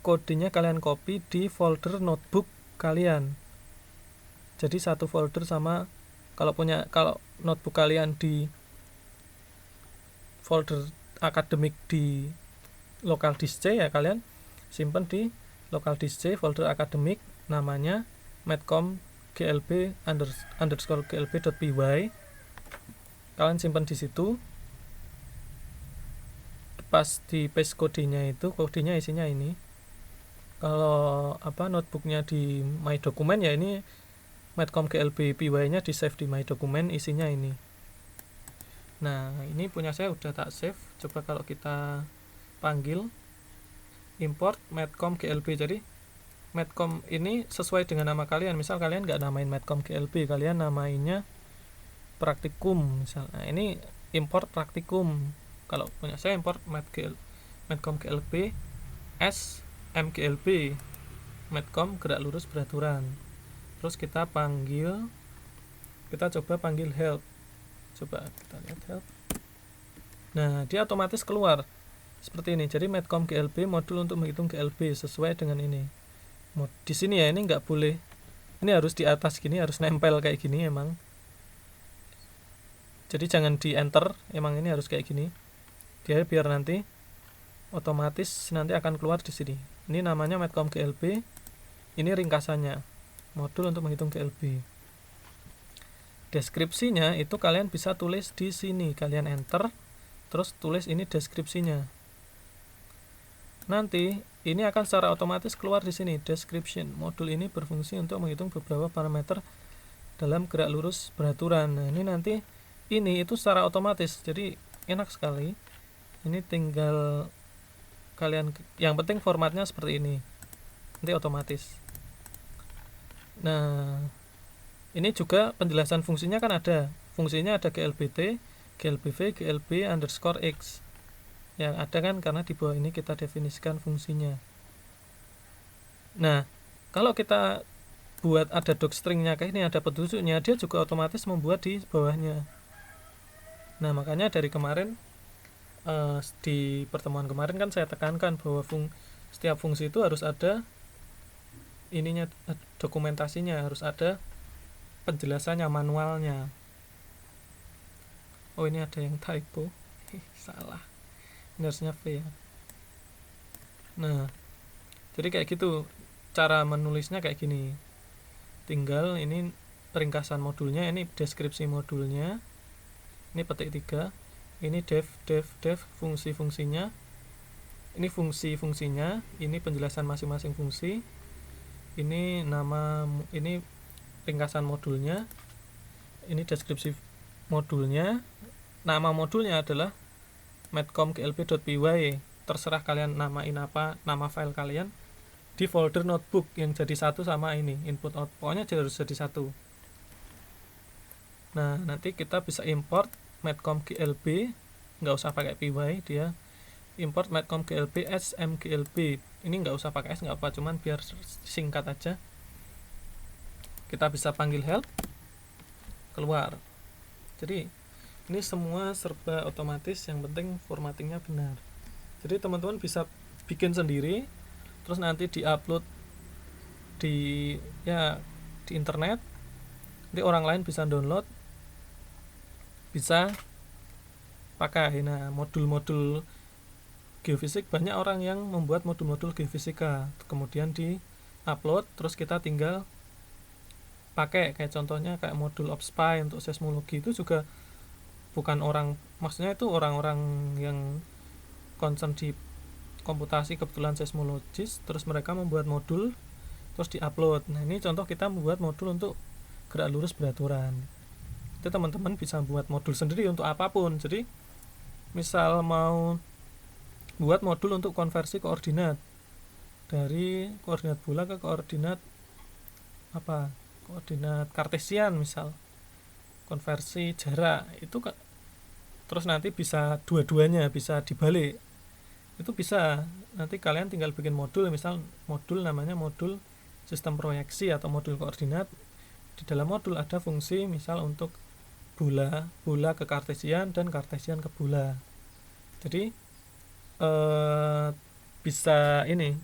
kodenya kalian copy di folder notebook kalian. Jadi satu folder sama, kalau notebook kalian di folder akademik di local disk C ya, kalian simpan di local disk C folder akademik, namanya matcom_glb_py. Kalian simpan di situ. Pas di paste kodenya itu, kodenya isinya ini. Kalau notebooknya di my document ya, ini matcom_glb.py nya di save di my document, isinya ini. Nah, ini punya saya udah tak save. Coba kalau kita panggil import matcom_glb. Jadi matcom ini sesuai dengan nama kalian. Misal kalian nggak namain matcom_glb, kalian namainnya praktikum misalnya. Nah, ini import praktikum. Kalau punya saya import matcom_glb smglb, matcom gerak lurus beraturan. Terus kita coba panggil help. Coba kita lihat help. Nah, dia otomatis keluar seperti ini. Jadi matcom_glb modul untuk menghitung GLB sesuai dengan ini. Di sini ya, ini nggak boleh. Ini harus di atas gini, harus nempel kayak gini emang. Jadi jangan di enter, emang ini harus kayak gini. Dia biar nanti otomatis nanti akan keluar di sini. Ini namanya matcom_glb. Ini ringkasannya, modul untuk menghitung GLB. Deskripsinya itu kalian bisa tulis di sini, kalian enter, terus tulis ini deskripsinya. Nanti ini akan secara otomatis keluar di sini, description. Modul ini berfungsi untuk menghitung beberapa parameter dalam gerak lurus beraturan. Nah, ini nanti itu secara otomatis. Jadi enak sekali. Ini tinggal kalian, yang penting formatnya seperti ini, nanti otomatis. Nah, ini juga penjelasan fungsinya kan ada. Fungsinya ada glbt, glbv, glb_x. Yang ada kan karena di bawah ini kita definisikan fungsinya. Nah, kalau kita buat ada docstringnya kayak ini, ada petunjuknya, dia juga otomatis membuat di bawahnya. Nah, makanya dari kemarin di pertemuan kemarin kan saya tekankan bahwa setiap fungsi itu harus ada ininya, dokumentasinya, harus ada penjelasannya, manualnya. Oh, ini ada yang typo. Salah, ini harusnya V ya. Nah, jadi kayak gitu cara menulisnya, kayak gini. Tinggal ini ringkasan modulnya, ini deskripsi modulnya, ini petik 3, ini dev fungsi-fungsinya, ini fungsi-fungsinya, ini penjelasan masing-masing fungsi, ini nama, ini ringkasan modulnya, ini deskripsi modulnya. Nama modulnya adalah madcom.glb.py. Terserah kalian namain apa, nama file kalian di folder notebook yang jadi satu sama ini input out, pokoknya harus jadi satu. Nah, nanti kita bisa import madcom.glb, nggak usah pakai py, dia import madcom.glb smglb. Ini nggak usah pakai s, nggak apa, cuman biar singkat aja. Kita bisa panggil help, keluar. Jadi ini semua serba otomatis, yang penting formattingnya benar. Jadi teman-teman bisa bikin sendiri, terus nanti diupload di internet, nanti orang lain bisa download, bisa pakai. Nah, modul-modul geofisik, banyak orang yang membuat modul-modul geofisika, kemudian di-upload, terus kita tinggal pakai. Kayak contohnya kayak modul OPSPY untuk seismologi, itu juga bukan orang, maksudnya itu orang-orang yang concern di komputasi, kebetulan seismologis, terus mereka membuat modul terus di-upload. Nah, ini contoh kita membuat modul untuk gerak lurus beraturan. Itu teman-teman bisa buat modul sendiri untuk apapun. Jadi misal mau buat modul untuk konversi koordinat dari koordinat bulan ke koordinat koordinat kartesian, misal konversi jarak, itu terus nanti bisa dua-duanya, bisa dibalik, itu bisa. Nanti kalian tinggal bikin modul, misal modul namanya modul sistem proyeksi atau modul koordinat. Di dalam modul ada fungsi misal untuk bola ke kartesian dan kartesian ke bola. Jadi bisa ini,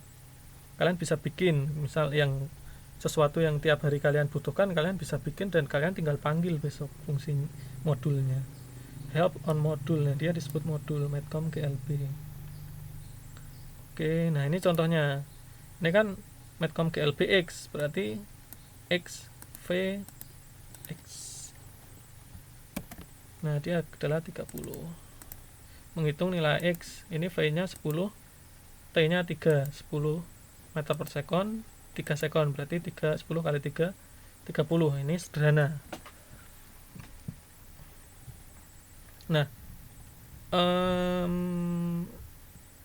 kalian bisa bikin misal yang sesuatu yang tiap hari kalian butuhkan, kalian bisa bikin dan kalian tinggal panggil besok fungsi modulnya. Help on modul, nah dia disebut modul madcom.glb. Oke, nah ini contohnya. Ini kan madcom.glb X, berarti X V X. Nah, dia adalah 30. Menghitung nilai X, ini V-nya 10, T-nya 3, 10 meter per sekon, 3 sekon, berarti 10 kali 3, 30. Ini sederhana. Nah,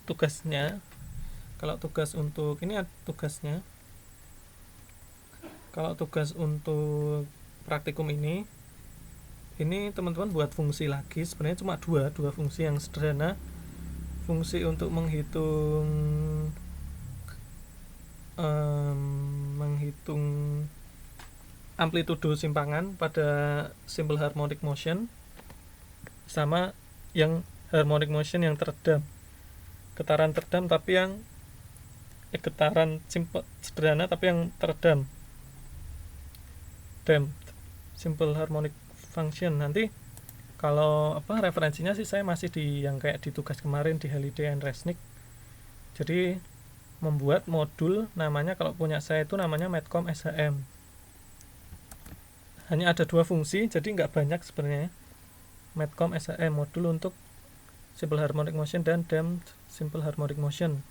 tugasnya, kalau tugas untuk ini tugasnya, kalau tugas untuk praktikum ini teman-teman buat fungsi lagi. Sebenarnya cuma dua fungsi yang sederhana. Fungsi untuk menghitung amplitudo simpangan pada simple harmonic motion, sama yang harmonic motion yang teredam, getaran teredam tapi yang getaran sederhana tapi yang teredam, simple harmonic function. Nanti kalau referensinya sih saya masih di yang kayak di tugas kemarin di Halliday and Resnick. Jadi membuat modul namanya, kalau punya saya itu namanya madcom SHM. Hanya ada 2 fungsi, jadi nggak banyak sebenarnya. Madcom SHM, modul untuk simple harmonic motion dan damped simple harmonic motion.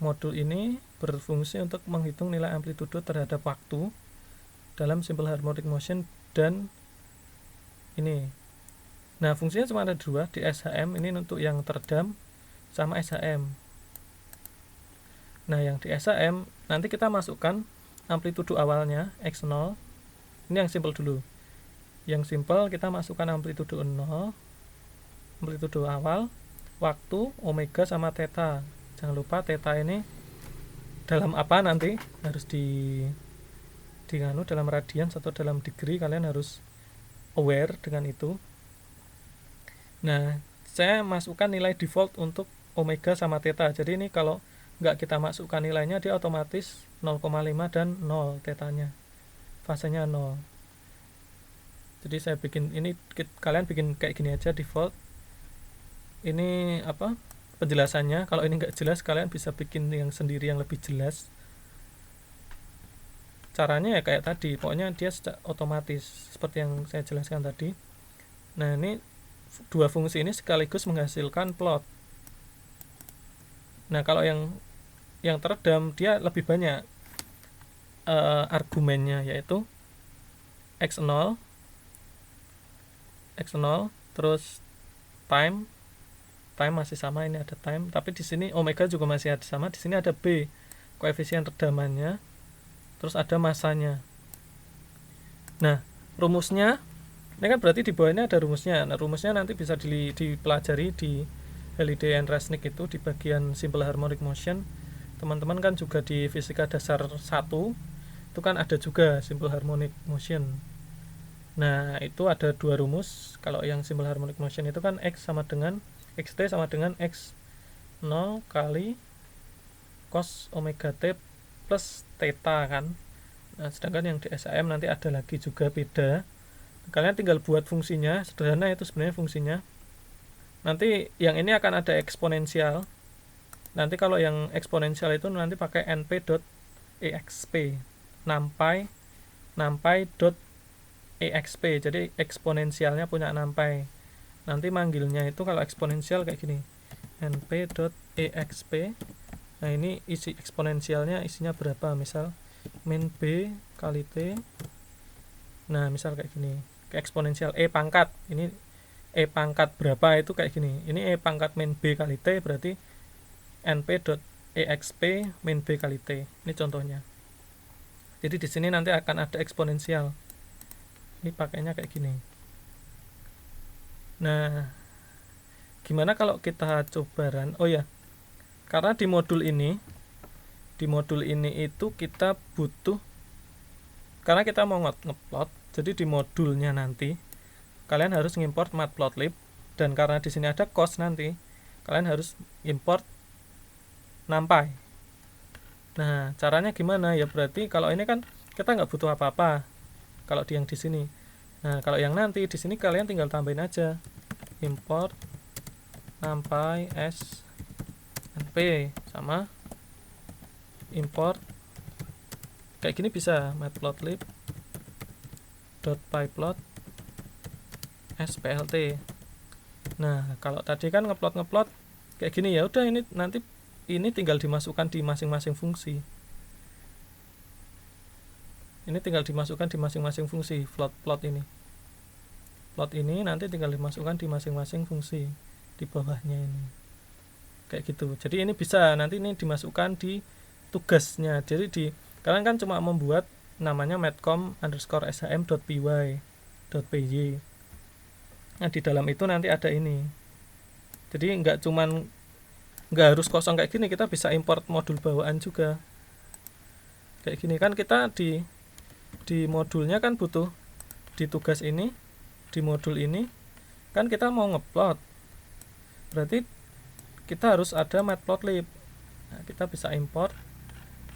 Modul ini berfungsi untuk menghitung nilai amplitudo terhadap waktu dalam simple harmonic motion dan ini. Nah, fungsinya cuma ada 2 di SHM, ini untuk yang teredam sama SHM. Nah, yang di SHM nanti kita masukkan amplitudo awalnya X0. Ini yang simple dulu. Yang simple kita masukkan amplitudo 0, amplitudo awal, waktu, omega sama theta. Jangan lupa theta ini dalam apa nanti harus dalam radians atau dalam degree, kalian harus aware dengan itu. Nah, saya masukkan nilai default untuk omega sama theta. Jadi ini kalau nggak kita masukkan nilainya, dia otomatis 0,5 dan 0 tetanya, fasenya 0. Jadi saya bikin ini, kalian bikin kayak gini aja default. Ini apa penjelasannya. Kalau ini nggak jelas, kalian bisa bikin yang sendiri yang lebih jelas. Caranya ya kayak tadi, pokoknya dia otomatis seperti yang saya jelaskan tadi. Nah, ini dua fungsi ini sekaligus menghasilkan plot. Nah, kalau yang teredam dia lebih banyak argumennya, yaitu x0 terus time masih sama, ini ada time, tapi di sini omega juga masih ada sama. Di sini ada b, koefisien redamannya, terus ada masanya. Nah, rumusnya ini kan berarti di bawah ini ada rumusnya. Nah, rumusnya nanti bisa dipelajari di Halliday and Resnick itu di bagian simple harmonic motion. Teman-teman kan juga di fisika dasar 1 itu kan ada juga simple harmonic motion. Nah, itu ada dua rumus. Kalau yang simple harmonic motion itu kan xt sama dengan x0 kali cos omega t plus theta kan. Nah, sedangkan yang di SAM nanti ada lagi juga beda. Kalian tinggal buat fungsinya, sederhana itu sebenarnya fungsinya. Nanti yang ini akan ada eksponensial. Nanti kalau yang eksponensial itu nanti pakai np.exp, nampai.exp. Jadi eksponensialnya punya nampai. Nanti manggilnya itu kalau eksponensial kayak gini, np.exp. Nah, ini isi eksponensialnya isinya berapa, misal min b kali t. Nah, misal kayak gini, ke eksponensial e pangkat, ini e pangkat berapa itu kayak gini, ini e pangkat min b kali t, berarti np.exp min b kali t. Ini contohnya. Jadi di sini nanti akan ada eksponensial. Ini pakainya kayak gini. Nah, gimana kalau kita coba run? Oh ya, karena di modul ini itu kita butuh, karena kita mau ngeplot, jadi di modulnya nanti kalian harus ngimport matplotlib, dan karena di sini ada cos, nanti kalian harus import numpy. Nah, caranya gimana ya? Berarti kalau ini kan kita nggak butuh apa-apa kalau yang di sini. Nah, kalau yang nanti di sini kalian tinggal tambahin aja import numpy s np sama import kayak gini, bisa matplotlib.pyplot splt. Nah, kalau tadi kan ngeplot kayak gini, ya udah, ini nanti ini tinggal dimasukkan di masing-masing fungsi. Ini tinggal dimasukkan di masing-masing fungsi. Plot ini nanti tinggal dimasukkan di masing-masing fungsi di bawahnya ini. Kayak gitu. Jadi ini bisa nanti ini dimasukkan di tugasnya. Jadi kalian kan cuma membuat namanya matcom_shm.py. Nah, di dalam itu nanti ada ini. Jadi nggak harus kosong kayak gini, kita bisa import modul bawaan juga. Kayak gini kan kita di modulnya kan butuh di tugas ini, di modul ini kan kita mau ngeplot. Berarti kita harus ada matplotlib. Nah, kita bisa import.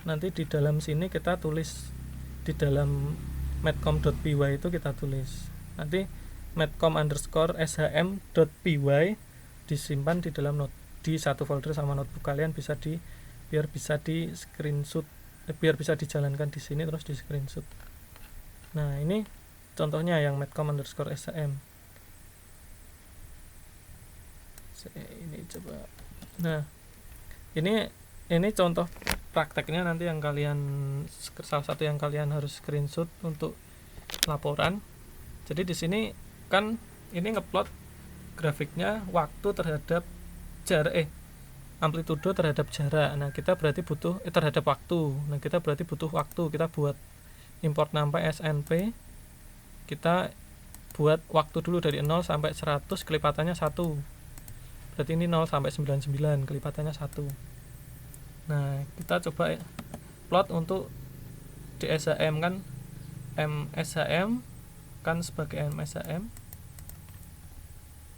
Nanti di dalam sini kita tulis, di dalam matcom.py itu kita tulis. Nanti matcom_shm.py disimpan di dalam di satu folder sama notebook kalian, biar bisa di screenshot, biar bisa dijalankan di sini terus di screenshot. Nah, ini contohnya yang matcom_shm. Ini coba. Nah, ini contoh prakteknya nanti yang kalian, salah satu yang kalian harus screenshot untuk laporan. Jadi di sini kan ini ngeplot grafiknya waktu terhadap jarak, amplitudo terhadap jarak. Nah, kita berarti butuh terhadap waktu. Nah, kita berarti butuh waktu. Kita buat import numpy snp. Kita buat waktu dulu dari 0 sampai 100, kelipatannya 1. Berarti ini 0 sampai 99, kelipatannya 1. Nah, kita coba plot untuk DSHM kan, MSHM kan sebagai MSHM.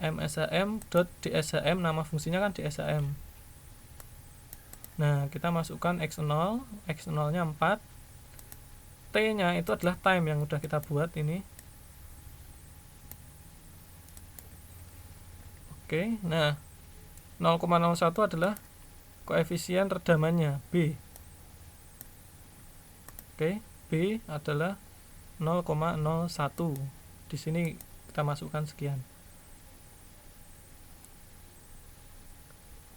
msham.dsham, nama fungsinya kan dsham. Nah, kita masukkan x0 nya 4, t nya itu adalah time yang udah kita buat ini. Oke, nah 0,01 adalah koefisien redamannya B. Oke, B adalah 0,01. Di sini kita masukkan sekian.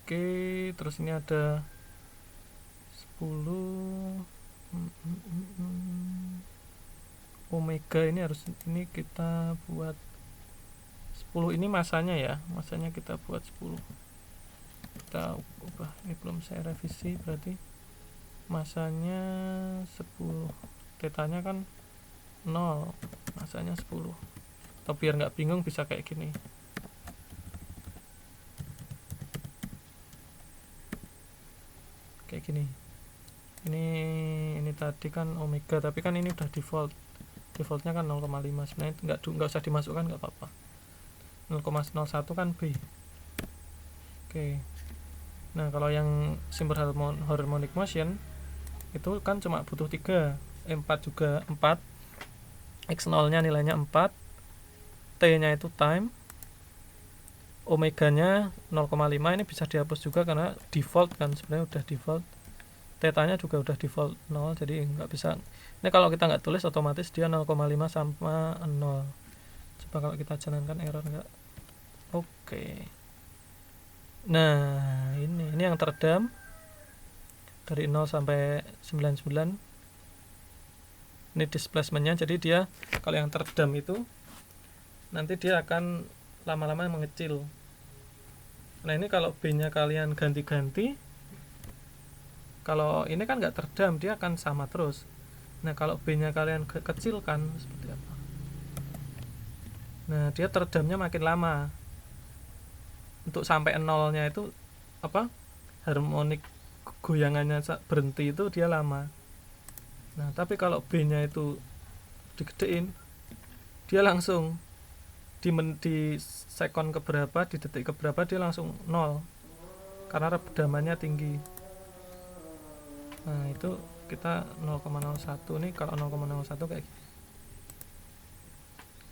Oke, terus ini ada 10 omega, ini harus, ini kita buat 10, ini masanya ya, masanya kita buat 10. Kita ubah, ini belum saya revisi, berarti masanya 10, tetanya kan 0, masanya 10. Atau biar nggak bingung bisa kayak gini. Kayak gini. Ini tadi kan omega, tapi kan ini udah defaultnya kan 0,5. Sebenarnya nggak usah dimasukkan, nggak apa-apa. 0,01 kan B. Oke. Nah, kalau yang simple harmonic motion itu kan cuma butuh 4 juga, 4. x0 nya nilainya 4, t nya itu time, omega nya 0,5. ini bisa dihapus juga karena default kan, sebenarnya udah default. Theta-nya juga udah default 0, jadi nggak bisa. Ini kalau kita nggak tulis otomatis dia 0,5 sama 0. Coba kalau kita jalankan error nggak. Oke. Nah, ini yang teredam dari 0 sampai 99. Ini displacement-nya, jadi dia kalau yang teredam itu nanti dia akan lama-lama mengecil. Nah, ini kalau B-nya kalian ganti-ganti, kalau ini kan nggak teredam, dia akan sama terus. Nah, kalau B-nya kalian kecilkan seperti apa? Nah, dia teredamnya makin lama. Untuk sampai 0-nya itu apa? Harmonik goyangannya berhenti itu dia lama. Nah, tapi kalau B-nya itu digedein, dia langsung di sekon keberapa, di detik keberapa dia langsung 0. Karena redamannya tinggi. Nah, itu kita 0,01 nih. Kalau 0,01 kayak gini.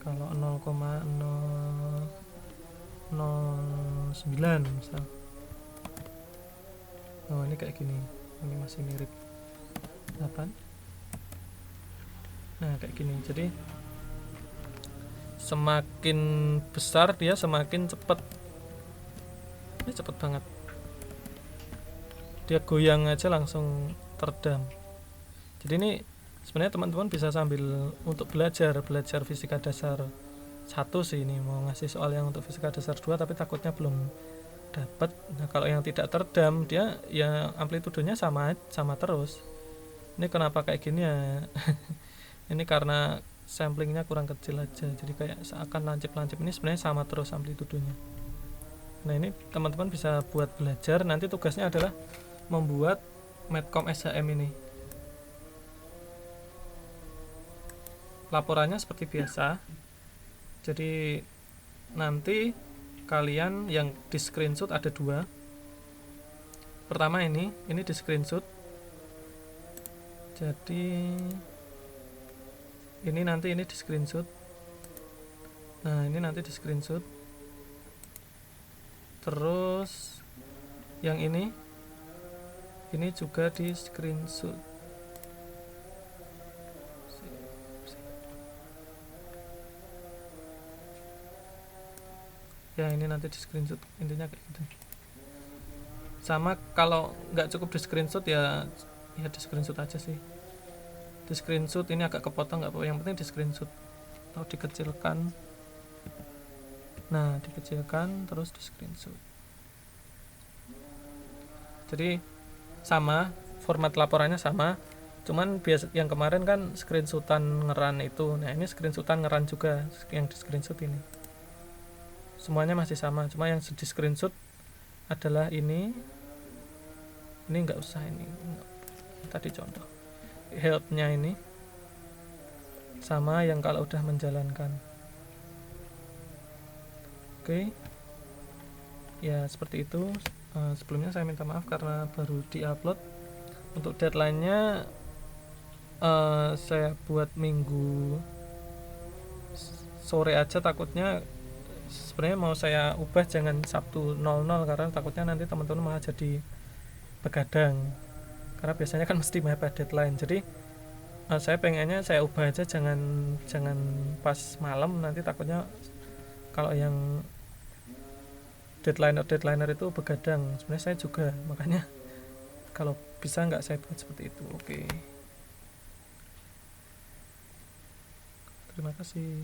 Kalau 0,009 misal. Oh, ini kayak gini. Ini masih mirip 8. Nah, kayak gini. Jadi semakin besar dia semakin cepat. Ini cepat banget. Dia goyang aja langsung teredam. Jadi ini sebenarnya teman-teman bisa sambil untuk belajar fisika dasar 1 sih, ini mau ngasih soal yang untuk fisika dasar 2 tapi takutnya belum dapat. Nah, kalau yang tidak teredam dia ya amplitudenya sama terus. Ini kenapa kayak gini ya? Ini karena samplingnya kurang kecil aja, jadi kayak seakan lancip-lancip. Ini sebenarnya sama terus amplitudenya. Nah, ini teman-teman bisa buat belajar. Nanti tugasnya adalah membuat Medcom SHM ini. Laporannya seperti biasa. Jadi nanti kalian yang di screenshot ada 2. Pertama ini di screenshot. Jadi ini nanti di screenshot. Nah, ini nanti di screenshot. Terus yang ini juga di screenshot. Ya, ini nanti di screenshot, intinya kayak gitu. Sama kalau nggak cukup di screenshot ya di screenshot aja sih. Di screenshot ini agak kepotong nggak apa-apa, yang penting di screenshot atau dikecilkan. Nah, dikecilkan terus di screenshot. Jadi sama, format laporannya sama, cuman biasa yang kemarin kan screenshotan ngeran itu. Nah, ini screenshotan ngeran juga yang di screenshot ini. Semuanya masih sama, cuma yang di screenshot adalah ini nggak usah, ini tadi contoh help-nya ini sama yang kalau udah menjalankan. Oke, ya seperti itu. Sebelumnya saya minta maaf karena baru diupload. Untuk deadline-nya saya buat minggu sore aja, takutnya sebenarnya mau saya ubah jangan Sabtu 00 karena takutnya nanti teman-teman malah jadi begadang, karena biasanya kan mesti mepet deadline. Jadi saya pengennya saya ubah aja, jangan pas malam, nanti takutnya kalau yang deadliner itu begadang. Sebenarnya saya juga, makanya kalau bisa nggak saya buat seperti itu. Oke, terima kasih.